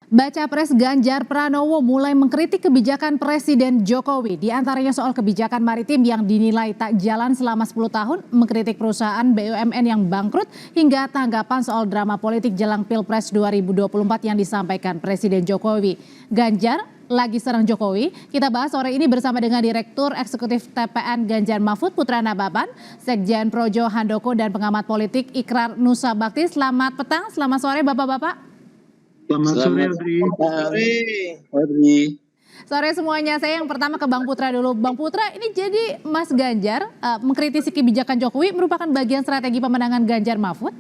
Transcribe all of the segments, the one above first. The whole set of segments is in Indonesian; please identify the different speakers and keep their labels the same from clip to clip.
Speaker 1: Baca Pres Ganjar Pranowo mulai mengkritik kebijakan Presiden Jokowi, di antaranya soal kebijakan maritim yang dinilai tak jalan selama 10 tahun, mengkritik perusahaan BUMN yang bangkrut, hingga tanggapan soal drama politik jelang Pilpres 2024 yang disampaikan Presiden Jokowi. Ganjar lagi serang Jokowi. Kita bahas sore ini bersama dengan Direktur Eksekutif TPN Ganjar Mahfud Putra Nababan, Sekjen Projo Handoko, dan pengamat politik Ikrar Nusa Bakti. Selamat petang, selamat sore Bapak-Bapak.
Speaker 2: Selamat sore,
Speaker 3: Audrey.
Speaker 1: Sore semuanya, saya yang pertama ke Bang Putra dulu. Bang Putra, ini jadi Mas Ganjar mengkritisi kebijakan Jokowi merupakan bagian strategi pemenangan Ganjar Mahfud?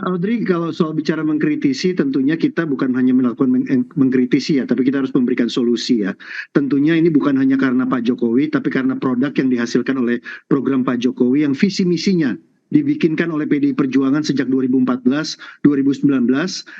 Speaker 2: Audrey, kalau soal bicara mengkritisi, tentunya kita bukan hanya melakukan mengkritisi ya, tapi kita harus memberikan solusi ya. Tentunya ini bukan hanya karena Pak Jokowi, tapi karena produk yang dihasilkan oleh program Pak Jokowi yang visi misinya dibikinkan oleh PDI Perjuangan sejak 2014-2019.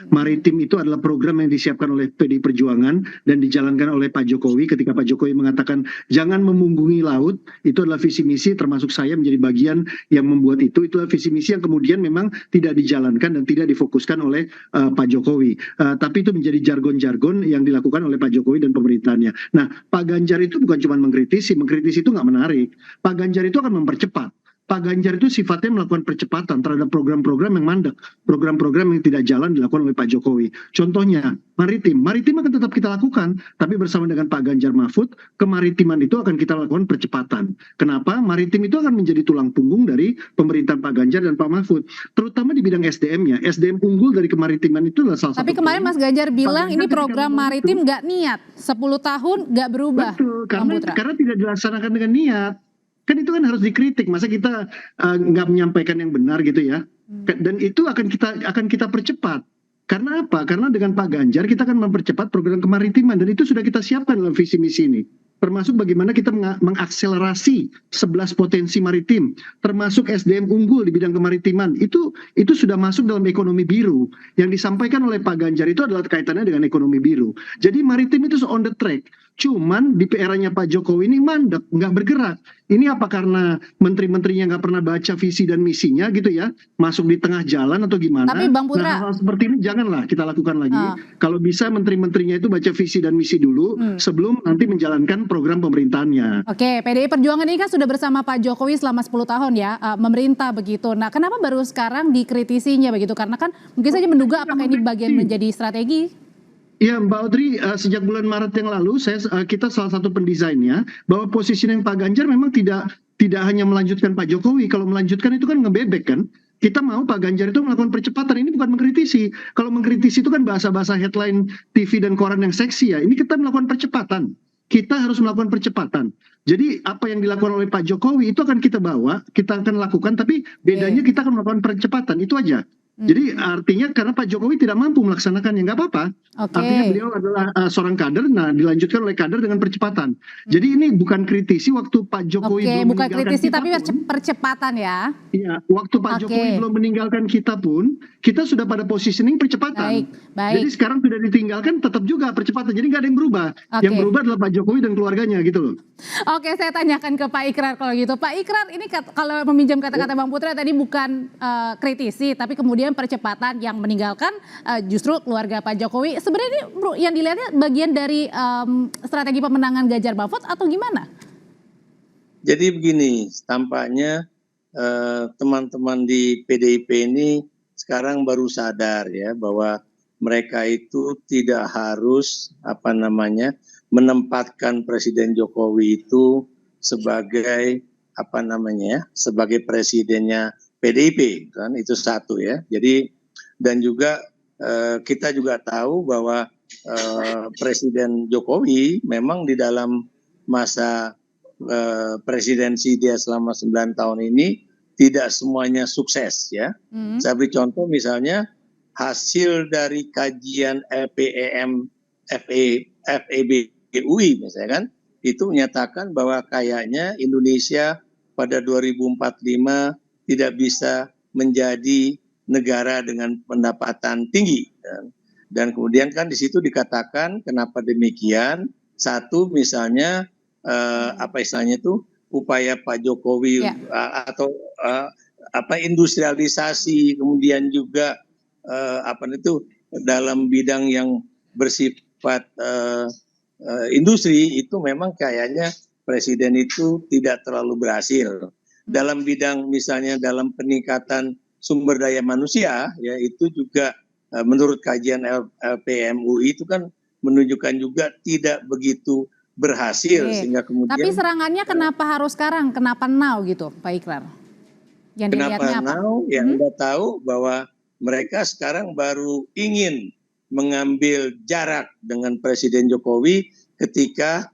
Speaker 2: Maritim itu adalah program yang disiapkan oleh PDI Perjuangan dan dijalankan oleh Pak Jokowi ketika Pak Jokowi mengatakan jangan memunggungi laut. Itu adalah visi misi, termasuk saya menjadi bagian yang membuat itu. Itulah visi misi yang kemudian memang tidak dijalankan dan tidak difokuskan oleh Pak Jokowi. Tapi itu menjadi jargon-jargon yang dilakukan oleh Pak Jokowi dan pemerintahnya. Nah, Pak Ganjar itu bukan cuma mengkritisi itu nggak menarik. Pak Ganjar itu akan mempercepat. Pak Ganjar itu sifatnya melakukan percepatan terhadap program-program yang mandek, program-program yang tidak jalan dilakukan oleh Pak Jokowi. Contohnya, maritim akan tetap kita lakukan, tapi bersama dengan Pak Ganjar Mahfud, kemaritiman itu akan kita lakukan percepatan. Kenapa? Maritim itu akan menjadi tulang punggung dari pemerintahan Pak Ganjar dan Pak Mahfud, terutama di bidang SDM-nya. SDM unggul dari kemaritiman itu adalah salah satu.
Speaker 1: Tapi kemarin Mas Ganjar bilang ini program maritim nggak niat, 10 tahun nggak berubah.
Speaker 2: Betul, karena tidak dilaksanakan dengan niat. Kan itu kan harus dikritik, masa kita nggak menyampaikan yang benar gitu ya. Dan itu akan kita percepat. Karena apa? Karena dengan Pak Ganjar kita akan mempercepat program kemaritiman dan itu sudah kita siapkan dalam visi misi ini. Termasuk bagaimana kita mengakselerasi 11 potensi maritim, termasuk SDM unggul di bidang kemaritiman. Itu sudah masuk dalam ekonomi biru. Yang disampaikan oleh Pak Ganjar itu adalah kaitannya dengan ekonomi biru. Jadi maritim itu on the track. Cuman di eranya Pak Jokowi ini mandek, nggak bergerak. Ini apa karena menteri-menterinya nggak pernah baca visi dan misinya gitu ya, masuk di tengah jalan atau gimana?
Speaker 1: Tapi Bang Putra,
Speaker 2: nah, hal seperti ini janganlah kita lakukan lagi. Kalau bisa menteri-menterinya itu baca visi dan misi dulu sebelum nanti menjalankan program pemerintahannya.
Speaker 1: Oke, PDI Perjuangan ini kan sudah bersama Pak Jokowi selama 10 tahun ya, memerintah begitu. Nah, kenapa baru sekarang dikritisinya begitu? Karena kan mungkin saja menduga apakah ini bagian menjadi strategi?
Speaker 2: Ya Mbak Audrey, sejak bulan Maret yang lalu kita salah satu pendesainnya bahwa positioning Pak Ganjar memang tidak hanya melanjutkan Pak Jokowi. Kalau melanjutkan itu kan ngebebek kan. Kita mau Pak Ganjar itu melakukan percepatan, ini bukan mengkritisi. Kalau mengkritisi itu kan bahasa-bahasa headline TV dan koran yang seksi ya. Ini kita melakukan percepatan. Kita harus melakukan percepatan. Jadi apa yang dilakukan oleh Pak Jokowi itu akan kita bawa, kita akan lakukan, tapi bedanya kita akan melakukan percepatan, itu aja. Jadi artinya karena Pak Jokowi tidak mampu melaksanakannya, nggak apa-apa. Artinya beliau adalah seorang kader, nah dilanjutkan oleh kader dengan percepatan. Jadi ini bukan kritisi waktu Pak Jokowi belum
Speaker 1: bukan
Speaker 2: meninggalkan
Speaker 1: kritisi
Speaker 2: kita
Speaker 1: tapi percepatan ya.
Speaker 2: Iya, waktu Pak Jokowi belum meninggalkan kita pun, kita sudah pada positioning percepatan.
Speaker 1: Baik.
Speaker 2: Jadi sekarang sudah ditinggalkan, tetap juga percepatan. Jadi nggak ada yang berubah. Yang berubah adalah Pak Jokowi dan keluarganya gitu loh.
Speaker 1: Oke, saya tanyakan ke Pak Ikrar kalau gitu. Pak Ikrar, ini kalau meminjam kata-kata Bang Putra tadi bukan kritisi, tapi kemudian percepatan yang meninggalkan justru keluarga Pak Jokowi. Sebenarnya ini yang dilihatnya bagian dari strategi pemenangan Ganjar Mahfud atau gimana?
Speaker 3: Jadi begini, tampaknya teman-teman di PDIP ini sekarang baru sadar ya bahwa mereka itu tidak harus menempatkan Presiden Jokowi itu sebagai sebagai presidennya PDIP kan, itu satu ya. Jadi dan juga kita juga tahu bahwa Presiden Jokowi memang di dalam masa presidensi dia selama 9 tahun ini tidak semuanya sukses ya. Saya beri contoh misalnya hasil dari kajian LPEM FEBUI misalnya kan, itu menyatakan bahwa kayaknya Indonesia pada 2045 tidak bisa menjadi negara dengan pendapatan tinggi. Dan kemudian kan di situ dikatakan kenapa demikian. Satu misalnya upaya Pak Jokowi atau industrialisasi, kemudian juga dalam bidang yang bersifat industri itu memang kayaknya presiden itu tidak terlalu berhasil. Dalam bidang misalnya dalam peningkatan sumber daya manusia, ya itu juga menurut kajian LPMUI itu kan menunjukkan juga tidak begitu berhasil,
Speaker 1: Oke.
Speaker 3: sehingga
Speaker 1: Tapi
Speaker 3: kemudian
Speaker 1: serangannya kenapa harus sekarang? Kenapa now gitu, Pak Ikrar? Yang dilihatnya
Speaker 3: kenapa
Speaker 1: apa?
Speaker 3: now? Ya Anda tahu bahwa mereka sekarang baru ingin mengambil jarak dengan Presiden Jokowi ketika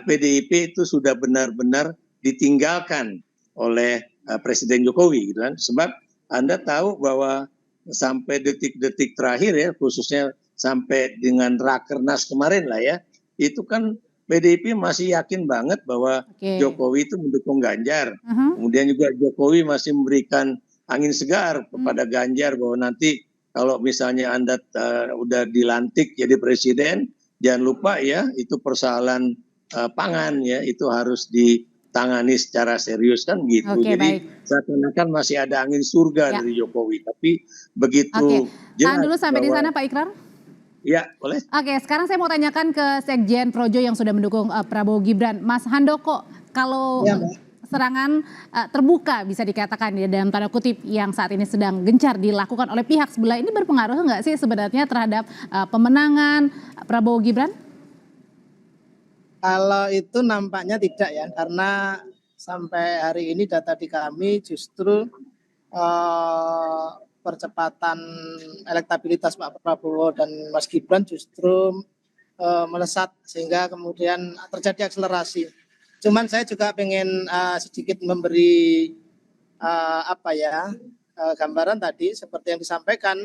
Speaker 3: PDIP itu sudah benar-benar ditinggalkan oleh Presiden Jokowi, gitu kan? Sebab Anda tahu bahwa sampai detik-detik terakhir ya, khususnya sampai dengan Rakernas kemarin lah ya, itu kan PDIP masih yakin banget bahwa
Speaker 1: Oke.
Speaker 3: Jokowi itu mendukung Ganjar.
Speaker 1: Mhm.
Speaker 3: Kemudian juga Jokowi masih memberikan angin segar kepada Ganjar bahwa nanti kalau misalnya Anda udah dilantik jadi presiden, jangan lupa ya itu persoalan pangan ya itu harus ditangani secara serius kan gitu.
Speaker 1: Oke,
Speaker 3: Jadi
Speaker 1: baik.
Speaker 3: seakan-akan masih ada angin surga
Speaker 1: Ya.
Speaker 3: dari Jokowi, tapi
Speaker 1: Oke.
Speaker 3: begitu
Speaker 1: Tahan
Speaker 3: jelas
Speaker 1: dulu sampai di
Speaker 3: bahwa
Speaker 1: sana, Pak Ikrar.
Speaker 3: ya boleh.
Speaker 1: Oke, sekarang saya mau tanyakan ke Sekjen Projo yang sudah mendukung Prabowo Gibran. Mas Handoko, kalau
Speaker 4: Ya, Mbak.
Speaker 1: serangan terbuka bisa dikatakan ya dalam tanda kutip yang saat ini sedang gencar dilakukan oleh pihak sebelah ini berpengaruh nggak sih sebenarnya terhadap pemenangan Prabowo Gibran?
Speaker 4: Kalau itu nampaknya tidak ya, karena sampai hari ini data di kami justru percepatan elektabilitas Pak Prabowo dan Mas Gibran justru melesat sehingga kemudian terjadi akselerasi. Cuman saya juga pengen sedikit memberi gambaran tadi seperti yang disampaikan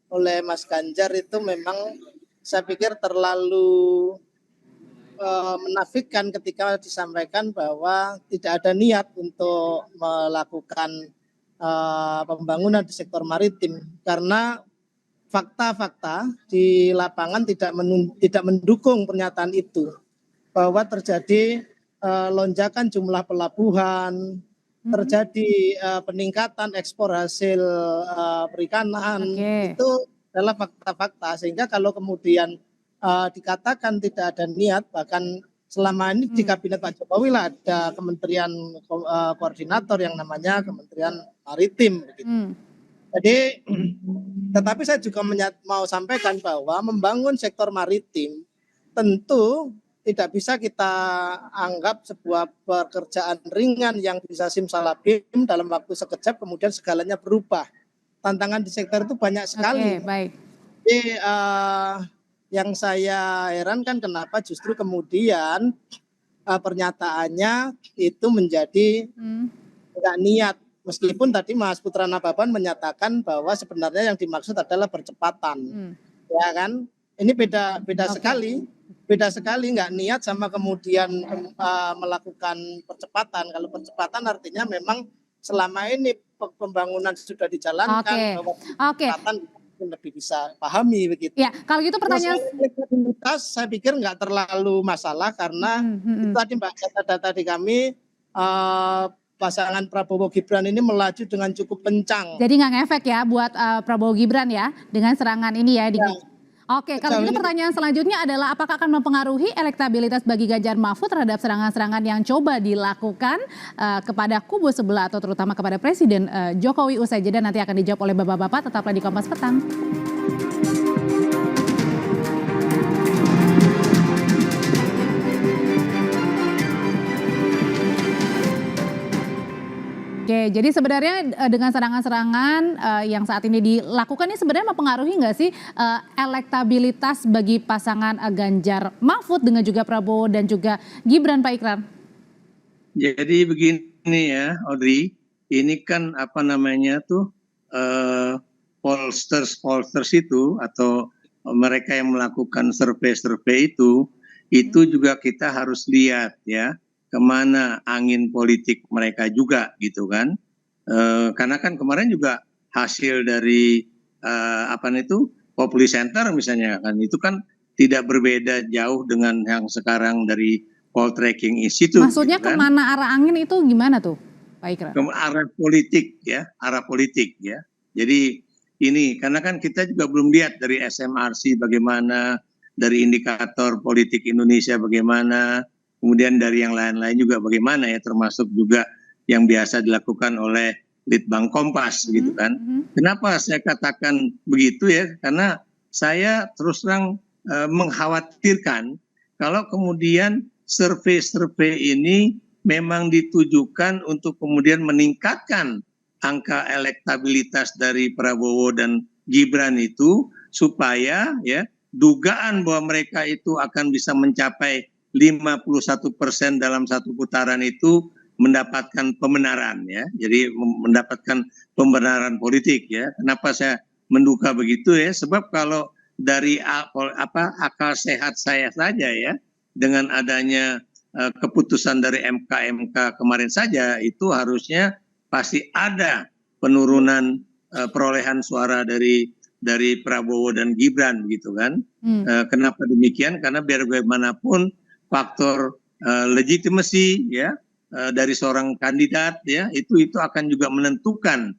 Speaker 4: oleh Mas Ganjar itu memang saya pikir terlalu menafikan ketika disampaikan bahwa tidak ada niat untuk melakukan pembangunan di sektor maritim karena fakta-fakta di lapangan tidak mendukung pernyataan itu bahwa terjadi lonjakan jumlah pelabuhan, terjadi peningkatan ekspor hasil perikanan.
Speaker 1: Oke.
Speaker 4: Itu adalah fakta-fakta sehingga kalau kemudian dikatakan tidak ada niat, bahkan selama ini di kabinet Pak Jokowi lah ada kementerian koordinator yang namanya Kementerian Maritim begitu. Jadi tetapi saya juga mau sampaikan bahwa membangun sektor maritim tentu tidak bisa kita anggap sebuah pekerjaan ringan yang bisa simsalabim dalam waktu sekejap kemudian segalanya berubah. Tantangan di sektor itu banyak sekali.
Speaker 1: Oke, baik.
Speaker 4: Jadi yang saya herankan kenapa justru kemudian pernyataannya itu menjadi nggak niat. Meskipun tadi Mas Putra Nababan menyatakan bahwa sebenarnya yang dimaksud adalah percepatan, ya kan? Ini beda sekali, beda sekali nggak niat sama kemudian melakukan percepatan. Kalau percepatan artinya memang selama ini pembangunan sudah dijalankan, bahwa percepatan lebih bisa pahami begitu.
Speaker 1: Ya, kalau gitu pertanyaan
Speaker 4: elektabilitas saya pikir nggak terlalu masalah karena itu tadi Mbak data di kami pasangan Prabowo Gibran ini melaju dengan cukup kencang.
Speaker 1: jadi nggak ngefek ya buat Prabowo Gibran ya dengan serangan ini ya. Oke, kalau gitu pertanyaan selanjutnya adalah apakah akan mempengaruhi elektabilitas bagi Ganjar Mahfud terhadap serangan-serangan yang coba dilakukan kepada kubu sebelah atau terutama kepada Presiden Jokowi usai jeda nanti akan dijawab oleh bapak-bapak, tetaplah di Kompas Petang. Oke, jadi sebenarnya dengan serangan-serangan yang saat ini dilakukan ini sebenarnya mempengaruhi nggak sih elektabilitas bagi pasangan Ganjar Mahfud dengan juga Prabowo dan juga Gibran, Pak Ikrar?
Speaker 3: Jadi begini ya, Audrey, ini kan apa namanya tuh pollsters itu atau mereka yang melakukan survei itu juga kita harus lihat ya. Kemana angin politik mereka juga gitu kan, karena kan kemarin juga hasil dari Populi Center misalnya kan itu kan tidak berbeda jauh dengan yang sekarang dari Poll Tracking Institute.
Speaker 1: Maksudnya gitu kan? Kemana arah angin itu gimana tuh Pak Ikrar?
Speaker 3: Arah politik ya. Jadi ini, karena kan kita juga belum lihat dari SMRC bagaimana, dari indikator politik Indonesia bagaimana, kemudian dari yang lain-lain juga bagaimana ya, termasuk juga yang biasa dilakukan oleh Litbang Kompas gitu kan. Kenapa saya katakan begitu ya? Karena saya terus terang mengkhawatirkan kalau kemudian survei-survei ini memang ditujukan untuk kemudian meningkatkan angka elektabilitas dari Prabowo dan Gibran itu, supaya ya dugaan bahwa mereka itu akan bisa mencapai 51% dalam satu putaran itu mendapatkan pembenaran ya. Jadi mendapatkan pembenaran politik ya. Kenapa saya menduga begitu ya? Sebab kalau dari akal sehat saya saja ya, dengan adanya keputusan dari MK kemarin saja, itu harusnya pasti ada penurunan perolehan suara dari Prabowo dan Gibran gitu kan. Kenapa demikian? Karena biar bagaimanapun faktor legitimasi ya dari seorang kandidat ya, itu akan juga menentukan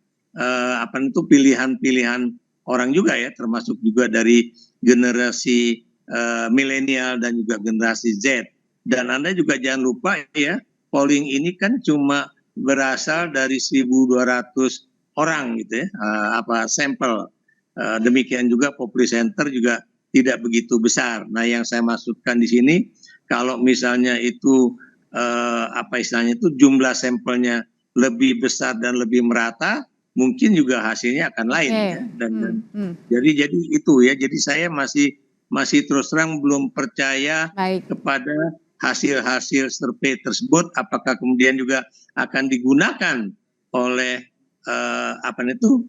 Speaker 3: pilihan-pilihan orang juga ya, termasuk juga dari generasi milenial dan juga generasi Z. Dan Anda juga jangan lupa ya, polling ini kan cuma berasal dari 1.200 orang gitu ya, sampel. Demikian juga Populi Center juga tidak begitu besar. Nah, yang saya maksudkan di sini, kalau misalnya itu istilahnya itu jumlah sampelnya lebih besar dan lebih merata, mungkin juga hasilnya akan lain ya. Jadi itu ya. Jadi saya masih terus terang belum percaya kepada hasil-hasil survei tersebut, apakah kemudian juga akan digunakan oleh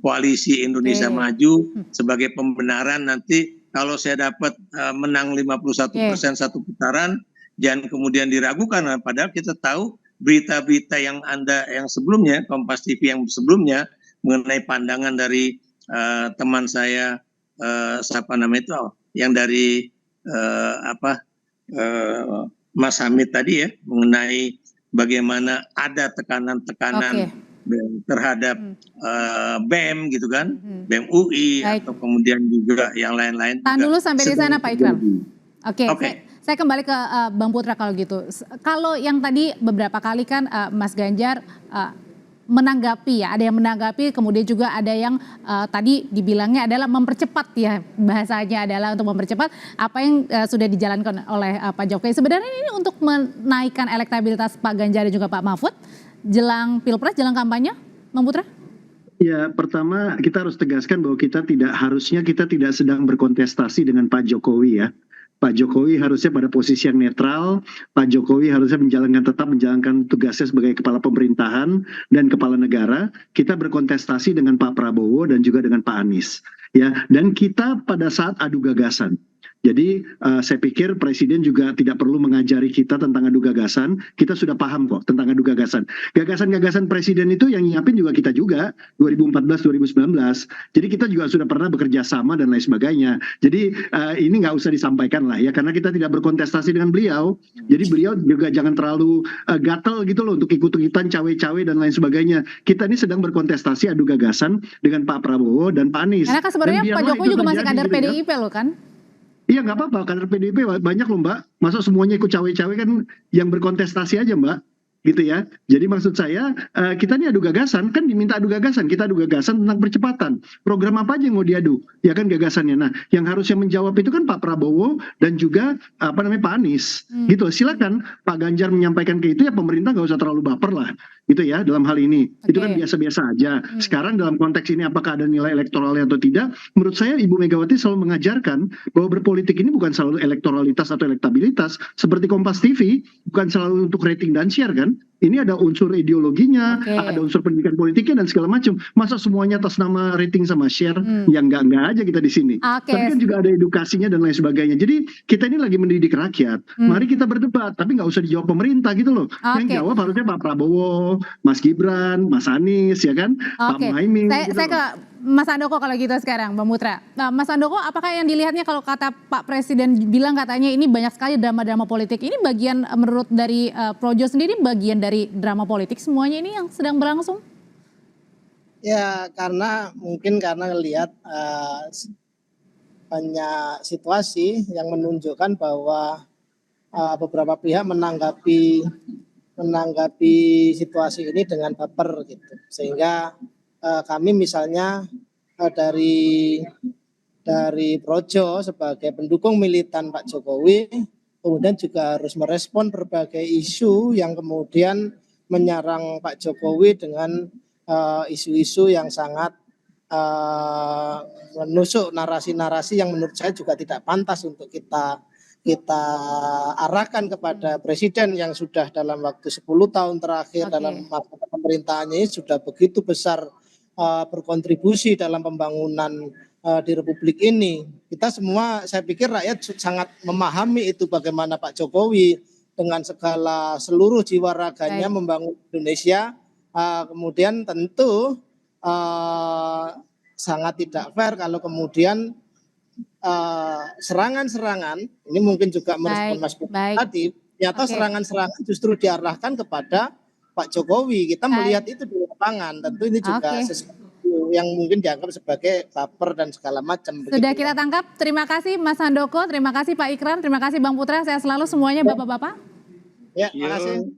Speaker 3: koalisi Indonesia Maju sebagai pembenaran nanti kalau saya dapat menang 51% satu putaran, jangan kemudian diragukan. Padahal kita tahu berita-berita yang sebelumnya, Kompas TV yang sebelumnya mengenai pandangan dari teman saya yang dari Mas Hamid tadi ya, mengenai bagaimana ada tekanan-tekanan terhadap BEM gitu kan, BEM UI atau kemudian juga yang lain-lain.
Speaker 1: Tahan dulu sampai di sana Pak Ikram. Saya kembali ke Bang Putra kalau gitu. Kalau yang tadi beberapa kali kan Mas Ganjar menanggapi ya, ada yang menanggapi, kemudian juga ada yang tadi dibilangnya adalah mempercepat ya, bahasanya adalah untuk mempercepat apa yang sudah dijalankan oleh Pak Jokowi. Sebenarnya ini untuk menaikkan elektabilitas Pak Ganjar dan juga Pak Mahfud jelang Pilpres, jelang kampanye, Bang Putra?
Speaker 2: Ya, pertama kita harus tegaskan bahwa kita tidak sedang berkontestasi dengan Pak Jokowi ya. Pak Jokowi harusnya pada posisi yang netral. Pak Jokowi harusnya tetap menjalankan tugasnya sebagai kepala pemerintahan dan kepala negara. Kita berkontestasi dengan Pak Prabowo dan juga dengan Pak Anies. Ya, dan kita pada saat adu gagasan. Jadi saya pikir Presiden juga tidak perlu mengajari kita tentang adu gagasan. Kita sudah paham kok tentang adu gagasan. Gagasan-gagasan Presiden itu yang nyiapin juga kita juga 2014-2019. Jadi kita juga sudah pernah bekerja sama dan lain sebagainya. Jadi ini nggak usah disampaikan lah ya, karena kita tidak berkontestasi dengan beliau. Jadi beliau juga jangan terlalu gatel gitu loh untuk ikut-ikutan cawe-cawe dan lain sebagainya. Kita ini sedang berkontestasi adu gagasan dengan Pak Prabowo dan Pak Anies.
Speaker 1: Karena kan sebenarnya Pak Jokowi juga masih kader PDIP loh kan?
Speaker 2: Iya nggak apa-apa, kader PDIP banyak loh Mbak. Masa semuanya ikut cawe-cawe kan, yang berkontestasi aja Mbak. Gitu ya. Jadi maksud saya kita ini adu gagasan, kan diminta adu gagasan. Kita adu gagasan tentang percepatan. Program apa aja yang mau diadu? Ya kan gagasannya. Nah, yang harusnya menjawab itu kan Pak Prabowo dan juga Pak Anies. Gitu. Silakan Pak Ganjar menyampaikan ke itu, ya pemerintah nggak usah terlalu baper lah. Gitu ya dalam hal ini. Itu kan biasa-biasa aja. Sekarang dalam konteks ini apakah ada nilai elektoralnya atau tidak? Menurut saya Ibu Megawati selalu mengajarkan bahwa berpolitik ini bukan selalu elektoralitas atau elektabilitas. Seperti Kompas TV, bukan selalu untuk rating dan share kan. Ini ada unsur ideologinya, ada unsur pendidikan politiknya dan segala macam. Masa semuanya atas nama rating sama share? Ya enggak aja kita di sini. Tapi kan juga ada edukasinya dan lain sebagainya. Jadi kita ini lagi mendidik rakyat. Mari kita berdebat, tapi nggak usah dijawab pemerintah gitu loh. Yang jawab harusnya Pak Prabowo, Mas Gibran, Mas Anies, ya kan, Pak Muhaimin.
Speaker 1: Saya ke Mas Handoko kalau gitu sekarang, Bang Putra. Nah, Mas Handoko, apakah yang dilihatnya kalau kata Pak Presiden bilang katanya ini banyak sekali drama-drama politik, ini bagian menurut dari Projo sendiri bagian dari drama politik semuanya ini yang sedang berlangsung?
Speaker 4: Ya mungkin karena lihat banyak situasi yang menunjukkan bahwa beberapa pihak menanggapi situasi ini dengan baper gitu. Sehingga kami misalnya dari Projo sebagai pendukung militan Pak Jokowi kemudian juga harus merespon berbagai isu yang kemudian menyerang Pak Jokowi dengan isu-isu yang sangat menusuk narasi-narasi yang menurut saya juga tidak pantas untuk kita arahkan kepada presiden yang sudah dalam waktu 10 tahun terakhir dalam masa pemerintahannya ini sudah begitu besar berkontribusi dalam pembangunan di Republik ini. Kita semua, saya pikir rakyat sangat memahami itu bagaimana Pak Jokowi dengan seluruh jiwa raganya membangun Indonesia. Kemudian tentu sangat tidak fair kalau kemudian serangan-serangan ini mungkin juga merespon Mas tadi, ternyata serangan-serangan justru diarahkan kepada Pak Jokowi. Kita melihat itu di lapangan, tentu ini juga sesuatu yang mungkin dianggap sebagai baper dan segala macam.
Speaker 1: Sudah kita tangkap, terima kasih Mas Handoko, terima kasih Pak Ikrar, terima kasih Bang Putra, sehat selalu semuanya Bapak-Bapak.
Speaker 4: Ya, terima kasih.